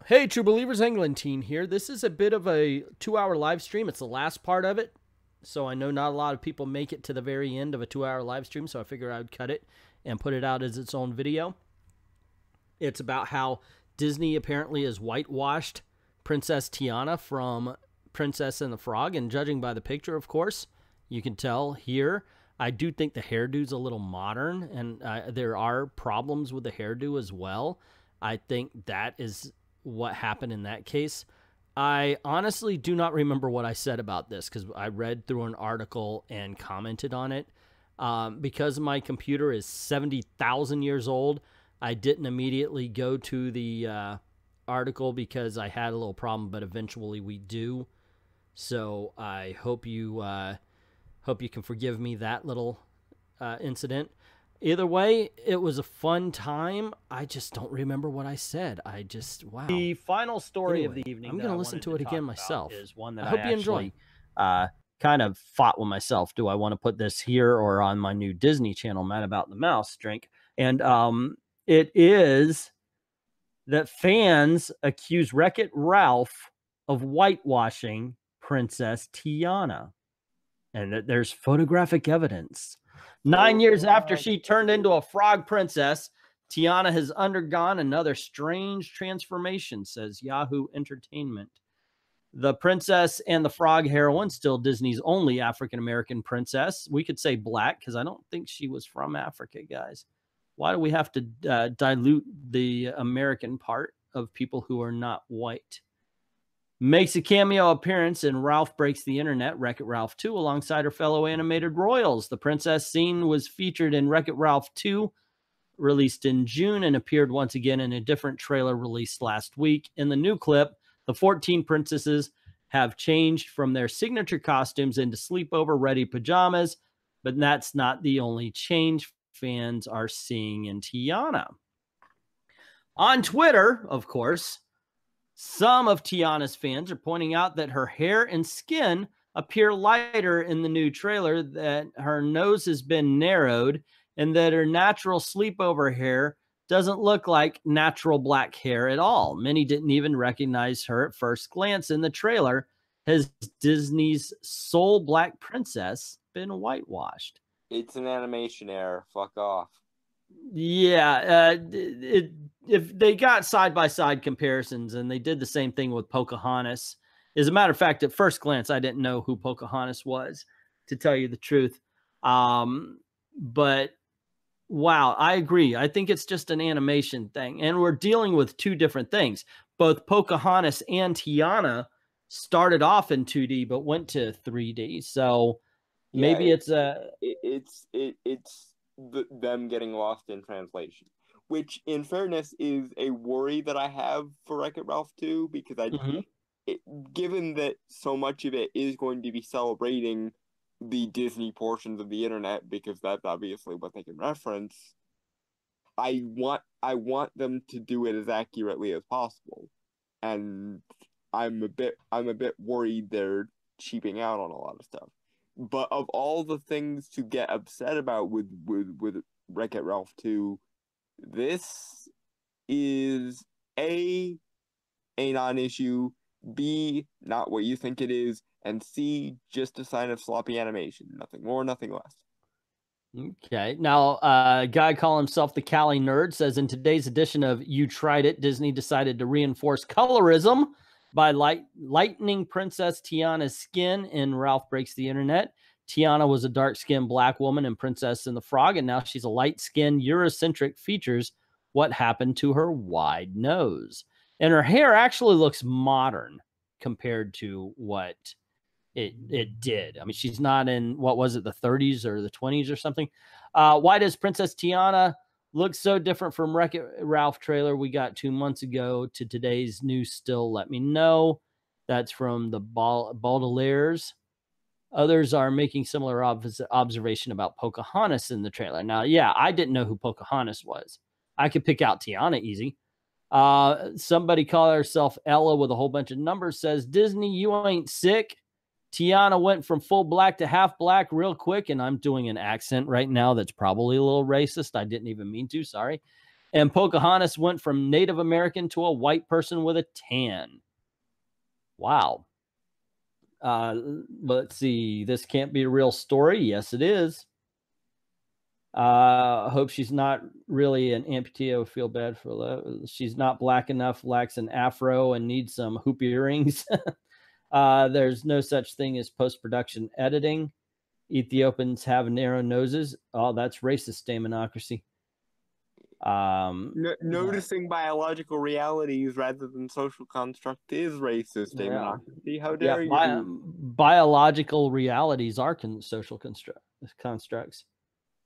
Hey, True Believers, Englentine here. This is a bit of a 2-hour live stream. It's the last part of it, so I know not a lot of people make it to the very end of a 2-hour live stream, so I figured I would cut it and put it out as its own video. It's about how Disney apparently has whitewashed Princess Tiana from Princess and the Frog, and judging by the picture, of course, you can tell here. I do think the hairdo's a little modern, and there are problems with the hairdo as well. I think that is what happened in that case. I honestly do not remember what I said about this because I read through an article and commented on it. Because my computer is 70,000 years old, I didn't immediately go to the article because I had a little problem, but eventually we do. So I hope you can forgive me that little incident. Either way, it was a fun time. I just don't remember what I said. Wow. The final story of the evening, I'm going to listen to it again myself. Is one that I hope you enjoy. Kind of fought with myself. Do I want to put this here or on my new Disney channel, Mad About the Mouse drink? And it is that fans accuse Wreck-It Ralph of whitewashing Princess Tiana, and that there's photographic evidence. 9 years after she turned into a frog princess, Tiana has undergone another strange transformation, says Yahoo Entertainment. The Princess and the Frog heroine, still Disney's only African-American princess. We could say black because I don't think she was from Africa, guys. Why do we have to dilute the American part of people who are not white? Makes a cameo appearance in Ralph Breaks the Internet, Wreck-It Ralph 2, alongside her fellow animated royals. The princess scene was featured in Wreck-It Ralph 2, released in June, and appeared once again in a different trailer released last week. In the new clip, the 14 princesses have changed from their signature costumes into sleepover-ready pajamas, but that's not the only change fans are seeing in Tiana. On Twitter, of course, some of Tiana's fans are pointing out that her hair and skin appear lighter in the new trailer, that her nose has been narrowed, and that her natural sleepover hair doesn't look like natural black hair at all. Many didn't even recognize her at first glance in the trailer. Has Disney's sole black princess been whitewashed? It's an animation error. Fuck off. Yeah, if they got side-by-side comparisons, and they did the same thing with Pocahontas. As a matter of fact, at first glance, I didn't know who Pocahontas was, to tell you the truth. But, wow, I agree. I think it's just an animation thing. And we're dealing with two different things. Both Pocahontas and Tiana started off in 2D, but went to 3D. So maybe it's them getting lost in translation, which in fairness is a worry that I have for Wreck-It Ralph 2, because given that so much of it is going to be celebrating the Disney portions of the internet, because that's obviously what they can reference, I want them to do it as accurately as possible, and I'm a bit worried they're cheaping out on a lot of stuff. But of all the things to get upset about with Wreck-It Ralph 2, this is A, non-issue, B, not what you think it is, and C, just a sign of sloppy animation. Nothing more, nothing less. Okay. Now, a guy calling himself the Cali Nerd says, in today's edition of You Tried It, Disney decided to reinforce colorism by lightening Princess Tiana's skin in Ralph Breaks the Internet. Tiana was a dark-skinned black woman in Princess and the Frog, and now she's a light-skinned Eurocentric. Features what happened to her wide nose. And her hair actually looks modern compared to what it did. I mean, she's not in, what was it, the 30s or the 20s or something. Why does Princess Tiana look so different from Wreck-It Ralph trailer we got 2 months ago to today's new still? Let me know. That's from the Baudelaires. Others are making similar observation about Pocahontas in the trailer. Now, yeah, I didn't know who Pocahontas was. I could pick out Tiana easy. Somebody called herself Ella with a whole bunch of numbers says, Disney, you ain't sick. Tiana went from full black to half black real quick, and I'm doing an accent right now that's probably a little racist. I didn't even mean to, sorry. And Pocahontas went from Native American to a white person with a tan. Wow. Let's see. This can't be a real story. Yes, it is. Hope she's not really an amputee. I would feel bad for that. She's not black enough, lacks an afro, and needs some hoop earrings. There's no such thing as post-production editing. Ethiopians have narrow noses. Oh, that's racist democracy. Noticing biological realities rather than social construct is racist democracy. How dare you? Biological realities are social constructs.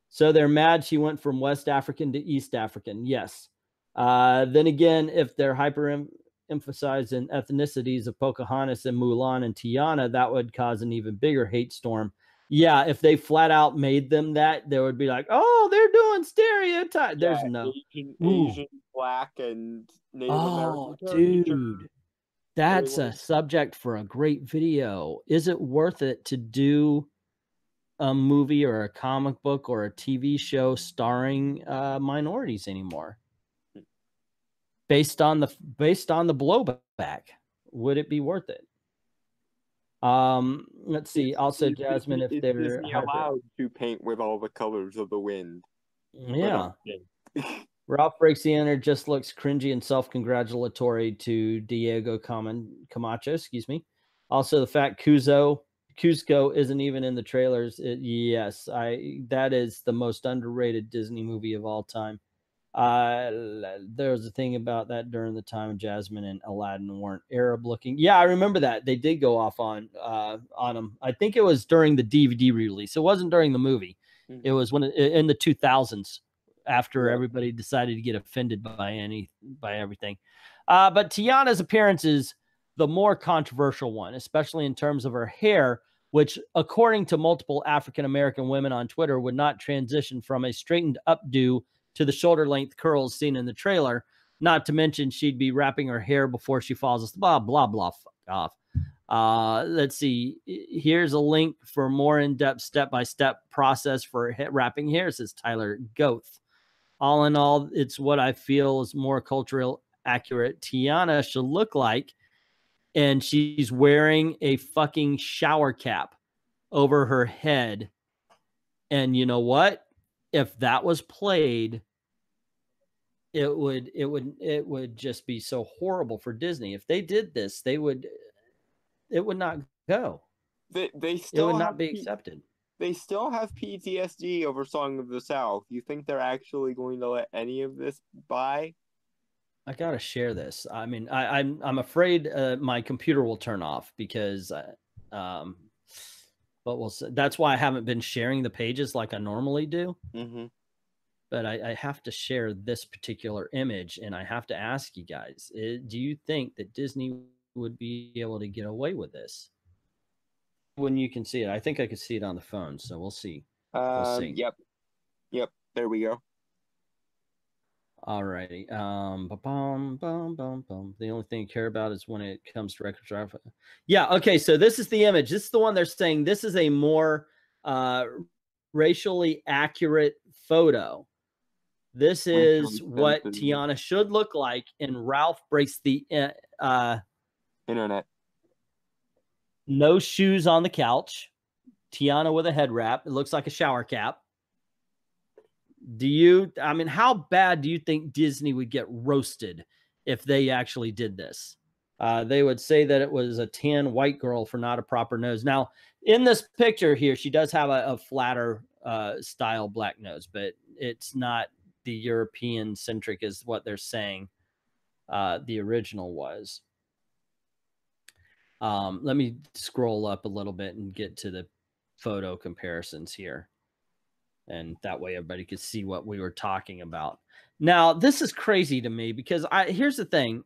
So they're mad she went from West African to East African. Yes. Then again, if they're hyper-emphasized in ethnicities of Pocahontas and Mulan and Tiana, that would cause an even bigger hate storm. Yeah, if they flat out made them that, they would be like, oh, they're doing stereotypes. There's no. Asian, black, and Native American. Oh, dude. That's a subject for a great video. Is it worth it to do a movie or a comic book or a TV show starring minorities anymore? Based on the blowback, would it be worth it? Let's see. Also, Jasmine, if they're Disney allowed to paint with all the colors of the wind. Yeah. Ralph Breaks the Enter just looks cringy and self-congratulatory to Diego Camacho. Excuse me. Also, the fact Cusco isn't even in the trailers. Yes, that is the most underrated Disney movie of all time. There was a thing about that during the time Jasmine and Aladdin weren't Arab looking. Yeah, I remember that. They did go off on them. I think it was during the DVD release. It wasn't during the movie. Mm-hmm. It was when in the 2000s, after everybody decided to get offended by everything. But Tiana's appearance is the more controversial one, especially in terms of her hair, which, according to multiple African-American women on Twitter, would not transition from a straightened updo to the shoulder-length curls seen in the trailer. Not to mention she'd be wrapping her hair before she falls asleep. Blah, blah, blah. Fuck off. Let's see. Here's a link for more in-depth step-by-step process for wrapping hair, says Tyler Goth. All in all, it's what I feel is more cultural accurate Tiana should look like. And she's wearing a fucking shower cap over her head. And you know what? If that was played, it would just be so horrible for Disney. If they did this, it would not go. They still it would not be accepted. They still have PTSD over Song of the South. You think they're actually going to let any of this by? I gotta share this. I mean, I'm afraid my computer will turn off because, but we'll see. That's why I haven't been sharing the pages like I normally do. Mm-hmm. But I have to share this particular image, and I have to ask you guys: do you think that Disney would be able to get away with this? When you can see it, I think I could see it on the phone, so we'll see. We'll see. Yep. There we go. Alrighty. The only thing I care about is when it comes to record drive. Yeah. Okay. So this is the image. This is the one they're saying. This is a more racially accurate photo. This is what Tiana should look like. And Ralph Breaks the Internet. No shoes on the couch. Tiana with a head wrap. It looks like a shower cap. How bad do you think Disney would get roasted if they actually did this? They would say that it was a tan white girl for not a proper nose. Now, in this picture here, she does have a flatter style black nose, but it's not the European centric is what they're saying the original was. Let me scroll up a little bit and get to the photo comparisons here. And that way everybody could see what we were talking about. Now, this is crazy to me because here's the thing.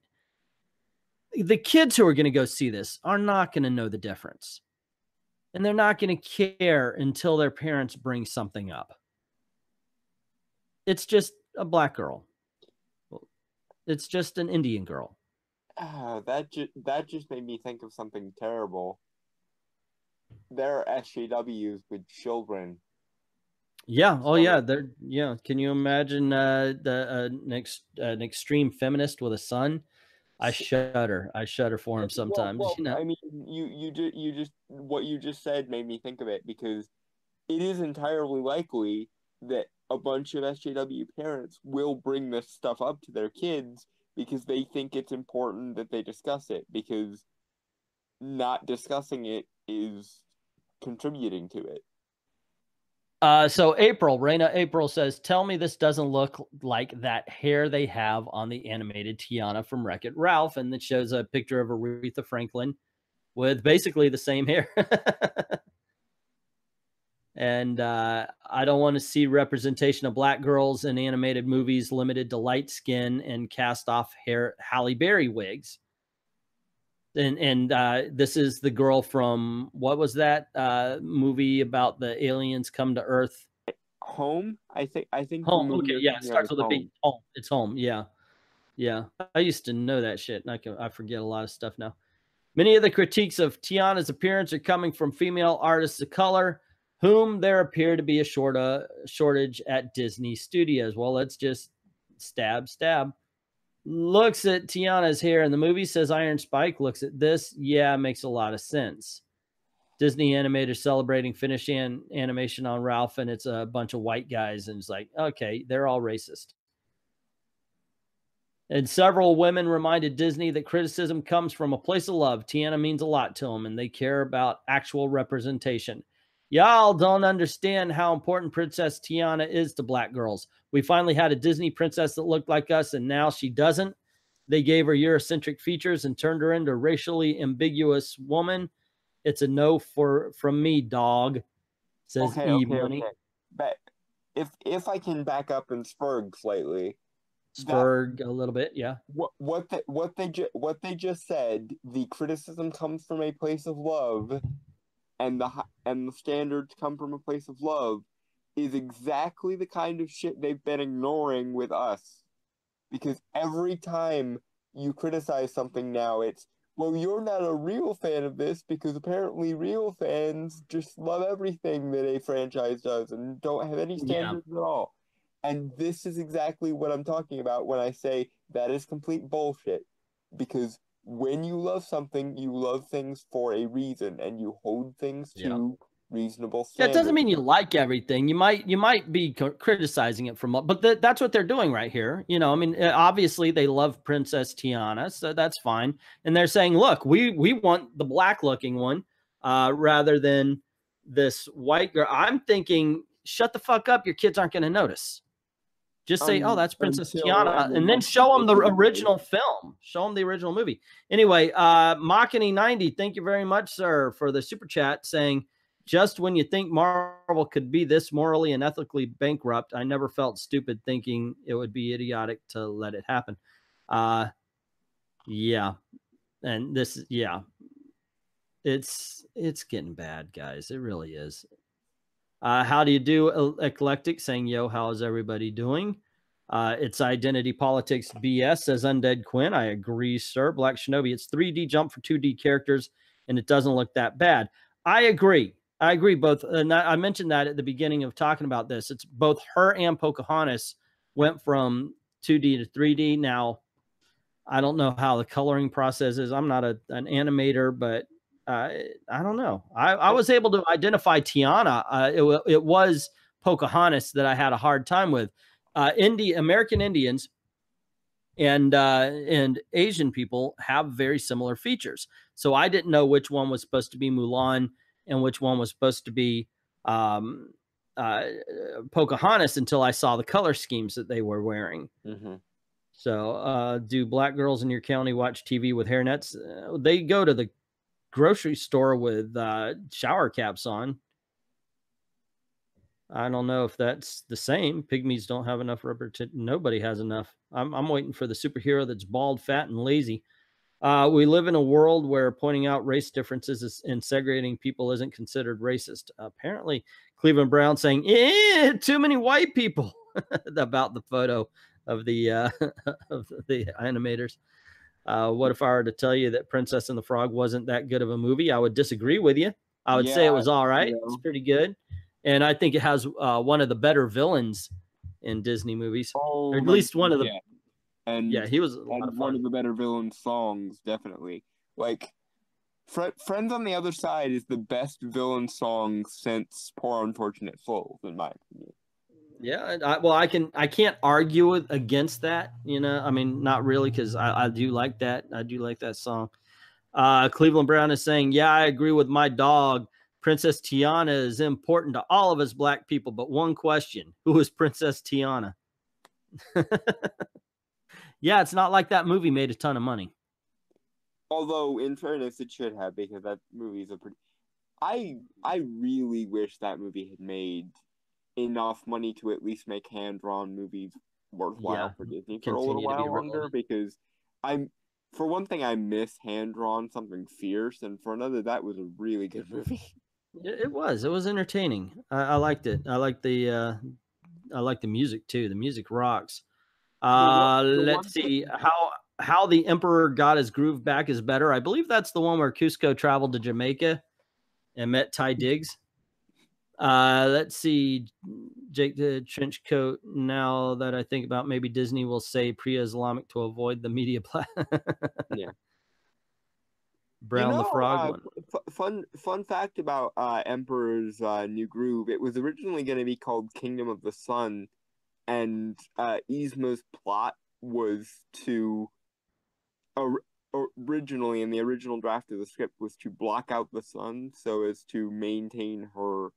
The kids who are going to go see this are not going to know the difference. And they're not going to care until their parents bring something up. It's just a black girl. It's just an Indian girl. That just made me think of something terrible. There are SJWs with children. Yeah. Oh, So yeah. They're yeah. Can you imagine an extreme feminist with a son? I shudder. I shudder for him sometimes. well, I mean, you just what you just said made me think of it because it is entirely likely that a bunch of SJW parents will bring this stuff up to their kids because they think it's important that they discuss it because not discussing it is contributing to it. So April says, "Tell me this doesn't look like that hair they have on the animated Tiana from Wreck-It Ralph," and it shows a picture of Aretha Franklin with basically the same hair. And I don't want to see representation of black girls in animated movies limited to light skin and cast off hair Halle Berry wigs. And this is the girl from what was that movie about the aliens come to Earth? Home, I think the Home. movie Okay, you're yeah, it thinking of starts is with a Home. B. Home. It's Home. Yeah, yeah. I used to know that shit, and I forget a lot of stuff now. Many of the critiques of Tiana's appearance are coming from female artists of color, whom there appear to be a shortage at Disney Studios. Well, let's just stab. Looks at Tiana's hair in the movie, says Iron Spike. Looks at this. Yeah, makes a lot of sense. Disney animators celebrating Finnish animation on Ralph, and it's a bunch of white guys, and it's like, okay, they're all racist. And several women reminded Disney that criticism comes from a place of love. Tiana means a lot to them, and they care about actual representation. Y'all don't understand how important Princess Tiana is to black girls. We finally had a Disney princess that looked like us, and now she doesn't. They gave her Eurocentric features and turned her into a racially ambiguous woman. It's a no from me, dog, says Okay, E okay, Money. okay. But if I can back up and spurg slightly, that Spurg a little bit, yeah. what they just said, the criticism comes from a place of love, and the standards come from a place of love, is exactly the kind of shit they've been ignoring with us. Because every time you criticize something now, it's, well, you're not a real fan of this because apparently real fans just love everything that a franchise does and don't have any Yeah. standards at all. And this is exactly what I'm talking about when I say that is complete bullshit. Because when you love something, you love things for a reason and you hold things Yeah. to reasonable That doesn't standards. mean you like everything. You might be criticizing it from, but that's what they're doing right here. You know, I mean, obviously they love Princess Tiana, so that's fine. And they're saying, look, we want the black looking one rather than this white girl. I'm thinking, shut the fuck up. Your kids aren't going to notice. Just say, oh, that's Princess Tiana, and then show them the original film. Show them the original movie. Anyway, Machiny90, thank you very much, sir, for the super chat saying, just when you think Marvel could be this morally and ethically bankrupt, I never felt stupid thinking it would be idiotic to let it happen. Yeah. And this, yeah. It's getting bad, guys. It really is. How do you do, Eclectic? Saying, yo, how is everybody doing? It's identity politics BS, says Undead Quinn. I agree, sir. Black Shinobi, it's 3D jump for 2D characters, and it doesn't look that bad. I agree. Both. And I mentioned that at the beginning of talking about this. It's both her and Pocahontas went from 2D to 3D. Now, I don't know how the coloring process is. I'm not an animator, but I don't know. I was able to identify Tiana. It was Pocahontas that I had a hard time with. American Indians and Asian people have very similar features. So I didn't know which one was supposed to be Mulan and which one was supposed to be Pocahontas until I saw the color schemes that they were wearing. Mm-hmm. So do black girls in your county watch TV with hairnets? They go to the grocery store with shower caps on. I don't know if that's the same. Pygmies don't have enough representation. Nobody has enough. I'm waiting for the superhero that's bald, fat, and lazy. We live in a world where pointing out race differences and segregating people isn't considered racist. Apparently, Cleveland Brown saying, too many white people about the photo of the of the animators. What if I were to tell you that Princess and the Frog wasn't that good of a movie? I would disagree with you. I would say it was all right. It's pretty good. And I think it has one of the better villains in Disney movies, or Oh at my least one of the. yeah. And Yeah, he was a lot of one fun. of the better villain songs, definitely. Like Friends on the Other Side is the best villain song since Poor Unfortunate Souls, in my opinion. Yeah, well, I can't argue against that. You know, I mean, not really, because I do like that. I do like that song. Cleveland Brown is saying, yeah, I agree with my dog. Princess Tiana is important to all of us black people, but one question: who is Princess Tiana? Yeah, it's not like that movie made a ton of money. Although, in fairness, it should have, because that movie is a pretty. I really wish that movie had made enough money to at least make hand-drawn movies worthwhile for Disney for a little while longer, because for one thing, I miss hand-drawn something fierce, and for another, that was a really good movie. It was entertaining. I liked it. I like the music too. The music rocks. Let's see how the Emperor got his groove back is better. I believe that's the one where Cusco traveled to Jamaica and met Ty Diggs. Let's see, Jake the trench coat. Now that I think about, maybe Disney will say pre-Islamic to avoid the media Yeah. Brown the Frog one. Fun fact about Emperor's new groove. It was originally going to be called Kingdom of the Sun, and Yzma's plot was to originally, in the original draft of the script, was to block out the sun so as to maintain her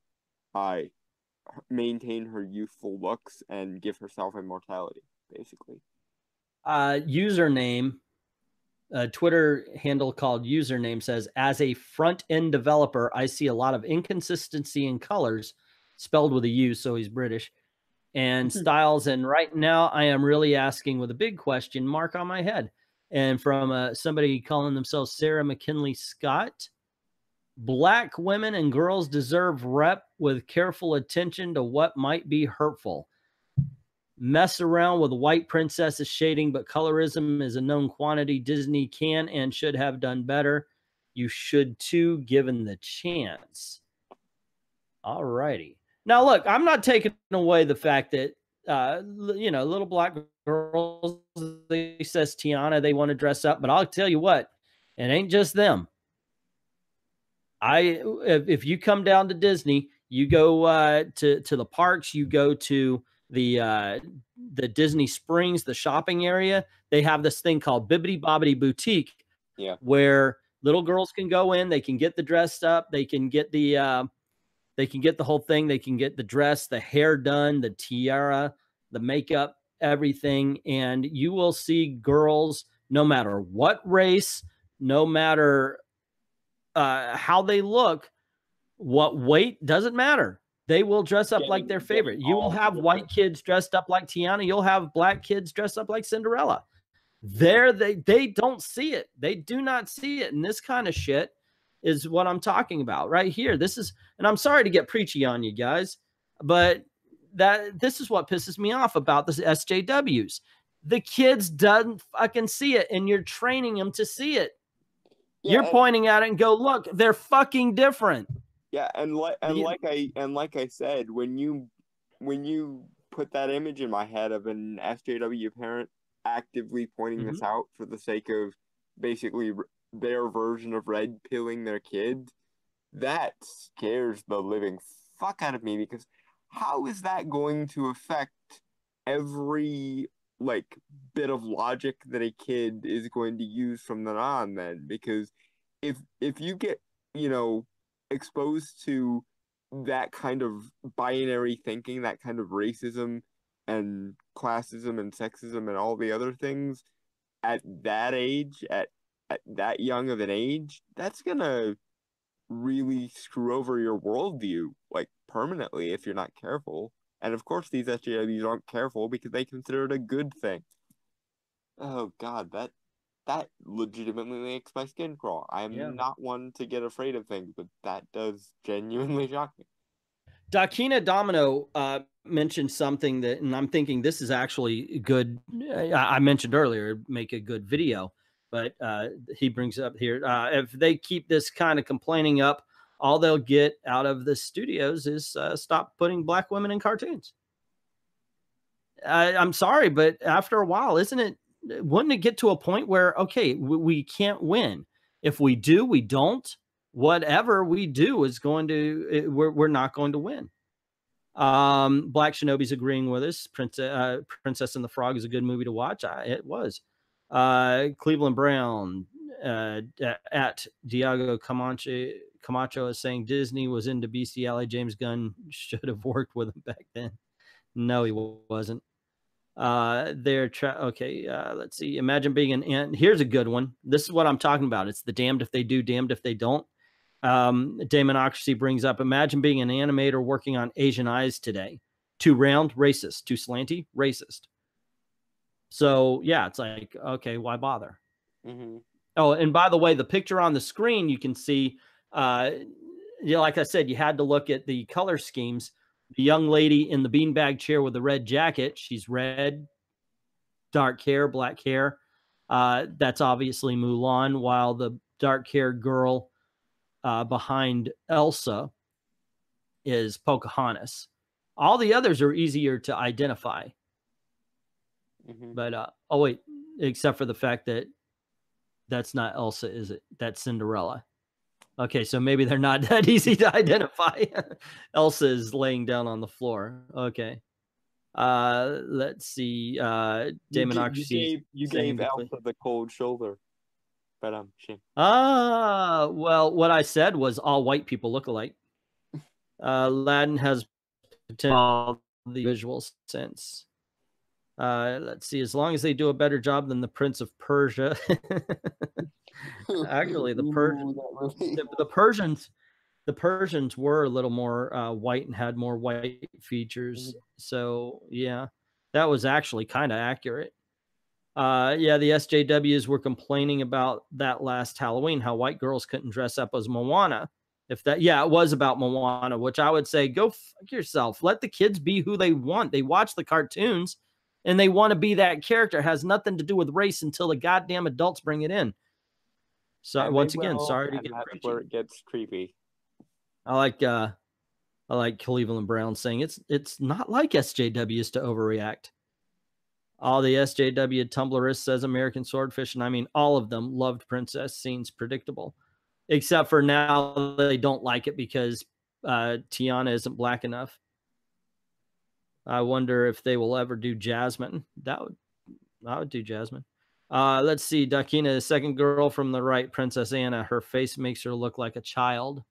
youthful looks and give herself immortality, basically. Username, a Twitter handle called Username says, as a front-end developer, I see a lot of inconsistency in colors, spelled with a U, so he's British, and styles. And right now I am really asking with a big question mark on my head. And from somebody calling themselves Sarah McKinley Scott, black women and girls deserve rep with careful attention to what might be hurtful. Mess around with white princesses shading, but colorism is a known quantity. Disney can and should have done better. You should too, given the chance. All righty. Now, look, I'm not taking away the fact that, little black girls, they says Tiana, they want to dress up, but I'll tell you what, it ain't just them. If you come down to Disney, you go to the parks, you go to the Disney Springs, the shopping area, they have this thing called Bibbidi Bobbidi Boutique, where little girls can go in, they can get the dressed up, they can get the whole thing, they can get the dress, the hair done, the tiara, the makeup, everything, and you will see girls, no matter what race, no matter how they look, what weight, doesn't matter. They will dress up like their favorite. You will have white kids dressed up like Tiana. You'll have black kids dressed up like Cinderella. They don't see it. They do not see it. And this kind of shit is what I'm talking about right here. This is, and I'm sorry to get preachy on you guys, but this is what pisses me off about the SJWs. The kids doesn't fucking see it, and you're training them to see it. Yeah, you're pointing at it and go, look, they're fucking different. Yeah, and like I said, when you put that image in my head of an SJW parent actively pointing this out for the sake of basically their version of red pilling their kid, that scares the living fuck out of me, because how is that going to affect every bit of logic that a kid is going to use from then on? Then, because if you get exposed to that kind of binary thinking, that kind of racism and classism and sexism and all the other things at that age, at that young of an age, that's gonna really screw over your worldview permanently if you're not careful. And of course these SJWs aren't careful because they consider it a good thing. Oh god, that legitimately makes my skin crawl. I'm not one to get afraid of things, but that does genuinely shock me. Dakina Domino mentioned something that, and I'm thinking this is actually good. I mentioned earlier, make a good video, but he brings up here, if they keep this kind of complaining up all they'll get out of the studios is stop putting black women in cartoons. I'm sorry, but after a while, wouldn't it get to a point where, okay, we can't win? If we do, we don't. Whatever we do is going to, we're not going to win. Black Shinobi's agreeing with us. Princess and the Frog is a good movie to watch. It was. Cleveland Brown at Diego Camacho is saying Disney was into bestiality. James Gunn should have worked with him back then. No, he wasn't. Okay, let's see. Imagine being an ant. Here's a good one. This is what I'm talking about. It's the damned if they do, damned if they don't. Damonocracy brings up, imagine being an animator working on Asian eyes today. Too round, racist. Too slanty, racist. So yeah, it's like, okay, why bother? Mm-hmm. Oh, and by the way, the picture on the screen, you can see, like I said, you had to look at the color schemes. The young lady in the beanbag chair with the red jacket, she's red, dark hair, black hair. That's obviously Mulan, while the dark-haired girl behind Elsa is Pocahontas. All the others are easier to identify. Mm-hmm. But, oh, wait, except for the fact that that's not Elsa, is it? That's Cinderella. Okay, so maybe they're not that easy to identify. Elsa is laying down on the floor. Okay. Let's see. Damonocracy. You gave Elsa the cold shoulder. But well, what I said was all white people look alike. Aladdin has potential the visual sense. Let's see. As long as they do a better job than the Prince of Persia. Actually, the Persians were a little more white and had more white features. So yeah, that was actually kind of accurate. Yeah, the SJWs were complaining about that last Halloween, how white girls couldn't dress up as Moana. Yeah, it was about Moana, which I would say, go fuck yourself. Let the kids be who they want. They watch the cartoons and they want to be that character. It has nothing to do with race until the goddamn adults bring it in. So once again, sorry to get that's preachy. where it gets creepy. I like Cleveland Brown saying it's not like SJWs to overreact. All the SJW Tumblrists says American Swordfish, and I mean all of them loved princess scenes, predictable. Except for now they don't like it because Tiana isn't black enough. I wonder if they will ever do Jasmine. I would do Jasmine. Let's see. Dakina, the second girl from the right, Princess Anna. Her face makes her look like a child.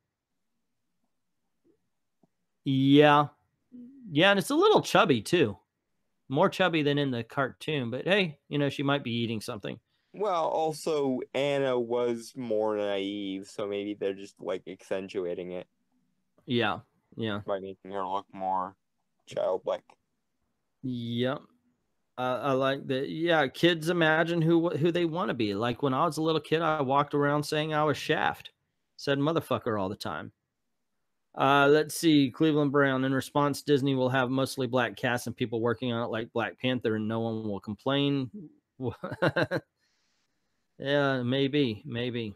Yeah. Yeah, and it's a little chubby, too. More chubby than in the cartoon. But, hey, you know, she might be eating something. Well, also, Anna was more naive, so maybe they're just, like, accentuating it. Yeah, yeah. By making her look more childlike. Yep. I like that. Yeah, kids imagine who they want to be. Like when I was a little kid, I walked around saying I was Shaft. Said motherfucker all the time. Let's see. Cleveland Brown. In response, Disney will have mostly black cast and people working on it like Black Panther and no one will complain. Yeah, maybe.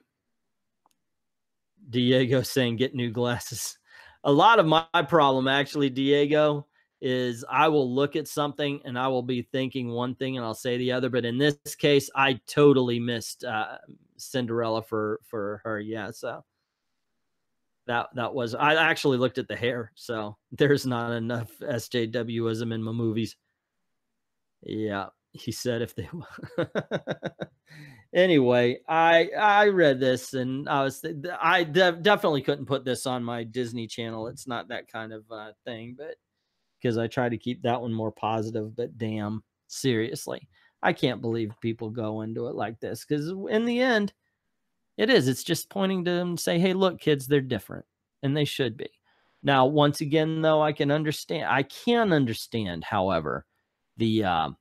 Diego saying get new glasses. A lot of my problem, actually, Diego, is I will look at something and I will be thinking one thing and I'll say the other. But in this case, I totally missed Cinderella for her. Yeah, so that was, I actually looked at the hair. So there's not enough SJWism in my movies. Yeah, he said if they Anyway, I read this and I definitely couldn't put this on my Disney channel. It's not that kind of thing, but because I try to keep that one more positive. But damn, seriously, I can't believe people go into it like this, because in the end, it's just pointing to them and say, hey, look, kids, they're different and they should be. Now, once again, though, I can understand, however, the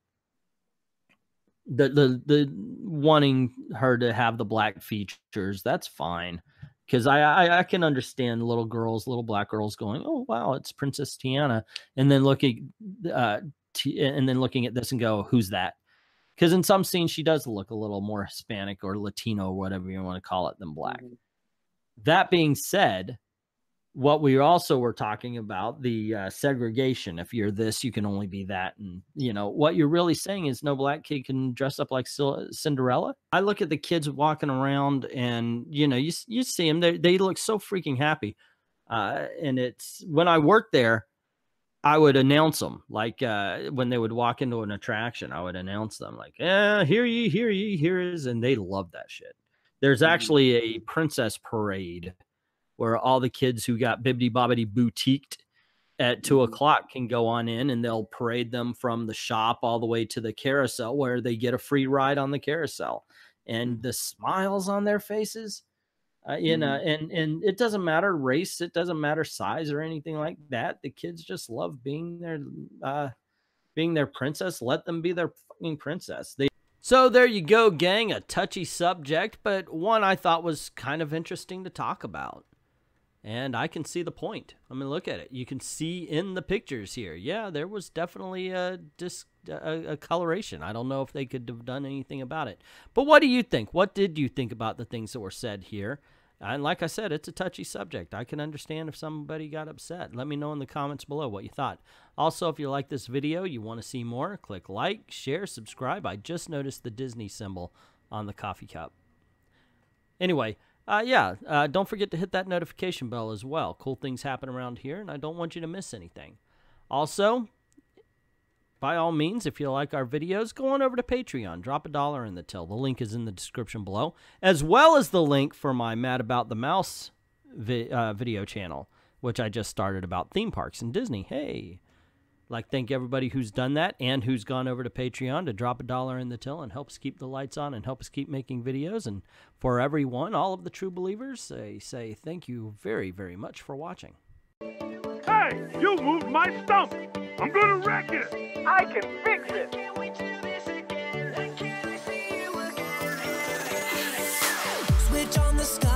wanting her to have the black features. That's fine, because I can understand little black girls going, oh wow, it's Princess Tiana, and then looking at this and go, who's that? Because in some scenes she does look a little more Hispanic or Latino or whatever you want to call it than black. Mm-hmm. That being said, what we also were talking about, the segregation. If you're this, you can only be that. And, you know, what you're really saying is no black kid can dress up like Cinderella. I look at the kids walking around and, you know, you see them, they look so freaking happy. And it's, when I worked there, I would announce them, like when they would walk into an attraction, I would announce them like, hear ye, here is, and they love that shit. There's actually a princess parade where all the kids who got bibbidi bobbidi boutiqued at 2 o'clock can go on in, and they'll parade them from the shop all the way to the carousel where they get a free ride on the carousel. And the smiles on their faces, you know, and it doesn't matter race, it doesn't matter size or anything like that. The kids just love being their princess. Let them be their fucking princess. So there you go, gang. A touchy subject, but one I thought was kind of interesting to talk about. And I can see the point. I mean, look at it. You can see in the pictures here. Yeah, there was definitely a coloration. I don't know if they could have done anything about it. But what do you think? What did you think about the things that were said here? And like I said, it's a touchy subject. I can understand if somebody got upset. Let me know in the comments below what you thought. Also, if you like this video, you want to see more, click like, share, subscribe. I just noticed the Disney symbol on the coffee cup. Anyway, don't forget to hit that notification bell as well. Cool things happen around here, and I don't want you to miss anything. Also, by all means, if you like our videos, go on over to Patreon. Drop $1 in the till. The link is in the description below, as well as the link for my Mad About the Mouse video channel, which I just started about theme parks and Disney. Hey! Like, thank everybody who's done that and who's gone over to Patreon to drop $1 in the till and help us keep the lights on and help us keep making videos. And for everyone, all of the true believers, I say thank you very, very much for watching. Hey, you moved my stump! I'm gonna wreck it! I can fix it! Switch on the sky.